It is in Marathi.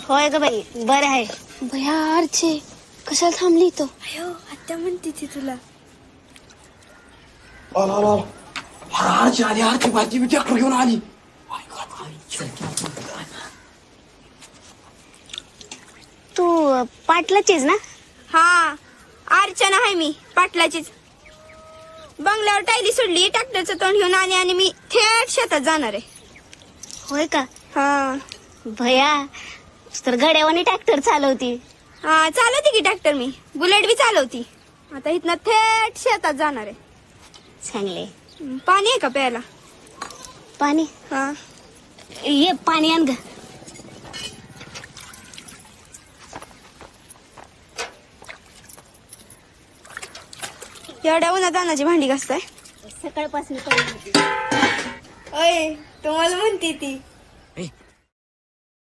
होय ग बाई बरं आहे. भया अर्चे कशाला थांबली तो? अयो आत्या म्हणते ती तुला. आरची आली आरची भाजी मी ट्रॅक्टर घेऊन आली. तू पाटलाचीच ना? हा अर्चना आहे मी पाटलाचीच. बंगल्यावर टायली सोडली ट्रॅक्टरचं तोंड घेऊन आणि मी थेट शेतात जाणार आहे. होय का? हा भया तर गड्यावानी ट्रॅक्टर चालवती. हा चालवते की ट्रॅक्टर मी. बुलेट बी चालवती. आता इथनं थेट शेतात जाणार आहे. चांगले. पाणी आहे का प्यायला? पाणी हा ये पाणी आण ग. एवढ्या उन्हात अन्नाची भांडी घासताय? सकाळपासून अय तुम्हाला म्हणते ती.